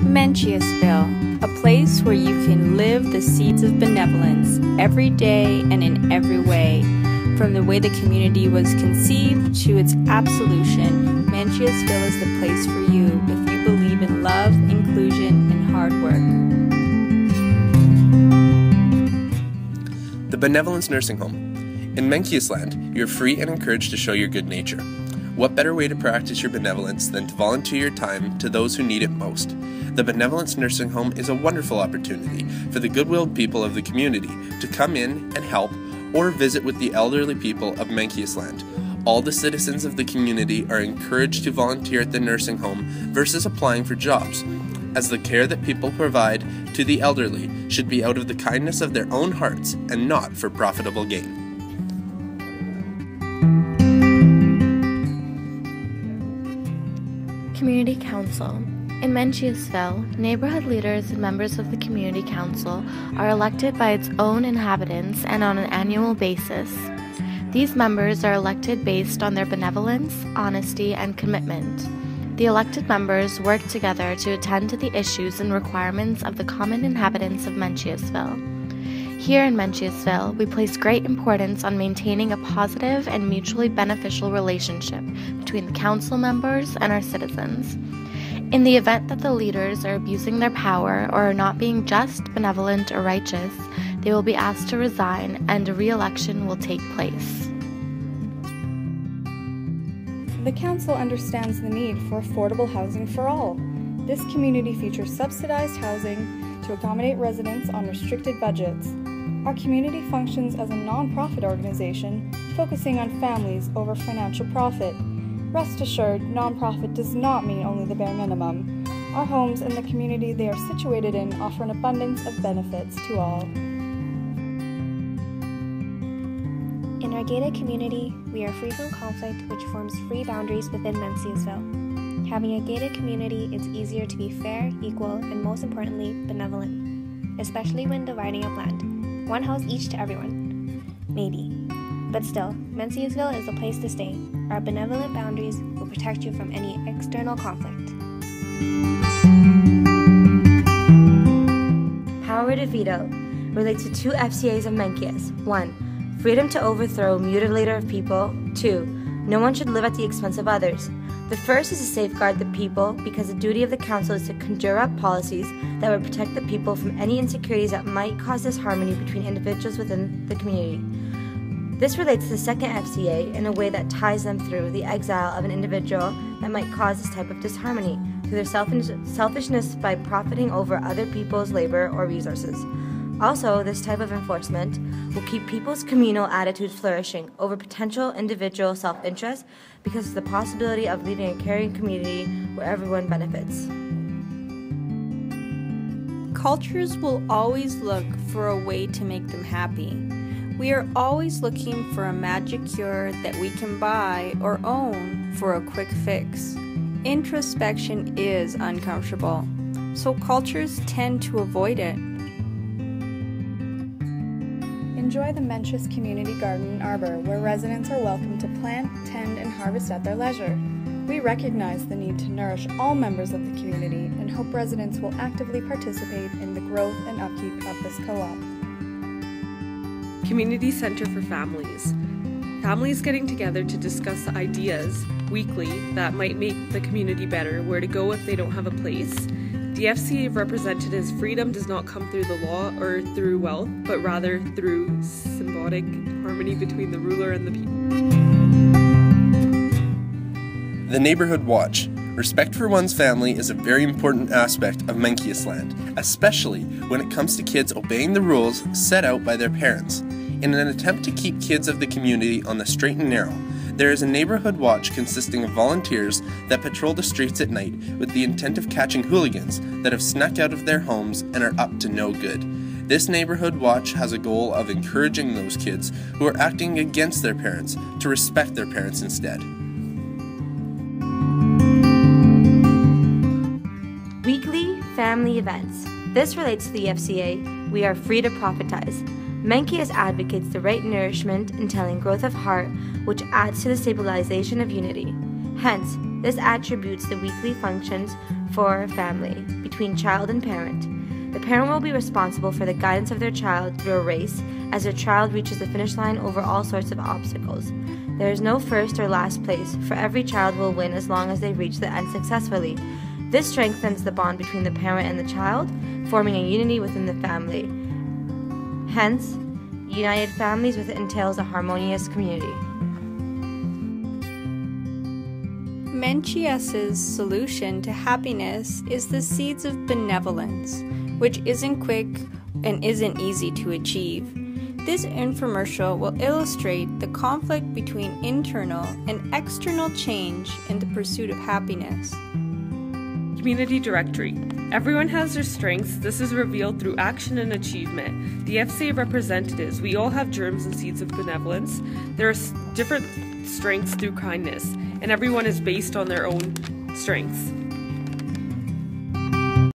Menciusville, a place where you can live the seeds of benevolence every day and in every way. From the way the community was conceived to its absolution, Menciusville is the place for you if you believe in love, inclusion, and hard work. The Benevolence Nursing Home. In Menciusland, you're free and encouraged to show your good nature. What better way to practice your benevolence than to volunteer your time to those who need it most? The Benevolence Nursing Home is a wonderful opportunity for the goodwill people of the community to come in and help or visit with the elderly people of Menciusland. All the citizens of the community are encouraged to volunteer at the nursing home versus applying for jobs, as the care that people provide to the elderly should be out of the kindness of their own hearts and not for profitable gain. Community Council. In Menciusville, neighborhood leaders and members of the Community Council are elected by its own inhabitants and on an annual basis. These members are elected based on their benevolence, honesty, and commitment. The elected members work together to attend to the issues and requirements of the common inhabitants of Menciusville. Here in Menciusville, we place great importance on maintaining a positive and mutually beneficial relationship between the council members and our citizens. In the event that the leaders are abusing their power or are not being just, benevolent, or righteous, they will be asked to resign and a re-election will take place. The Council understands the need for affordable housing for all. This community features subsidized housing to accommodate residents on restricted budgets. Our community functions as a non-profit organization focusing on families over financial profit. Rest assured, non-profit does not mean only the bare minimum. Our homes and the community they are situated in offer an abundance of benefits to all. In our gated community, we are free from conflict, which forms free boundaries within Menciusville. Having a gated community, it's easier to be fair, equal, and most importantly, benevolent, especially when dividing up land. One house each to everyone. Maybe. But still, Menciusville is a place to stay. Our benevolent boundaries will protect you from any external conflict. Power to veto relates to two FCAs of Mencius. 1. Freedom to overthrow mutilator of people. 2. No one should live at the expense of others. The first is to safeguard the people because the duty of the council is to conjure up policies that would protect the people from any insecurities that might cause disharmony between individuals within the community. This relates to the second FCA in a way that ties them through the exile of an individual that might cause this type of disharmony through their selfishness by profiting over other people's labor or resources. Also, this type of enforcement will keep people's communal attitudes flourishing over potential individual self-interest because of the possibility of leading a caring community where everyone benefits. Cultures will always look for a way to make them happy. We are always looking for a magic cure that we can buy or own for a quick fix. Introspection is uncomfortable, so cultures tend to avoid it. Enjoy the Mencius Community Garden and Arbor, where residents are welcome to plant, tend, and harvest at their leisure. We recognize the need to nourish all members of the community and hope residents will actively participate in the growth and upkeep of this co-op. Community Center for Families. Families getting together to discuss ideas weekly that might make the community better, where to go if they don't have a place. The FCA represented as freedom does not come through the law or through wealth, but rather through symbiotic harmony between the ruler and the people. The Neighborhood Watch. Respect for one's family is a very important aspect of Menciusland, especially when it comes to kids obeying the rules set out by their parents. In an attempt to keep kids of the community on the straight and narrow, there is a neighborhood watch consisting of volunteers that patrol the streets at night with the intent of catching hooligans that have snuck out of their homes and are up to no good. This neighborhood watch has a goal of encouraging those kids who are acting against their parents to respect their parents instead. Weekly family events. This relates to the FCA. We are free to profitize. Mencius advocates the right nourishment entailing growth of heart, which adds to the stabilization of unity. Hence, This attributes the weekly functions for a family between child and parent. The parent will be responsible for the guidance of their child through a race as their child reaches the finish line over all sorts of obstacles. There is no first or last place, for every child will win as long as they reach the end successfully. This strengthens the bond between the parent and the child, forming a unity within the family. Hence, united families entails a harmonious community. Mencius's solution to happiness is the seeds of benevolence, which isn't quick and isn't easy to achieve. This infomercial will illustrate the conflict between internal and external change in the pursuit of happiness. Community Directory. Everyone has their strengths. This is revealed through action and achievement. The FCA representatives, we all have germs and seeds of benevolence. There are different strengths through kindness, and everyone is based on their own strengths.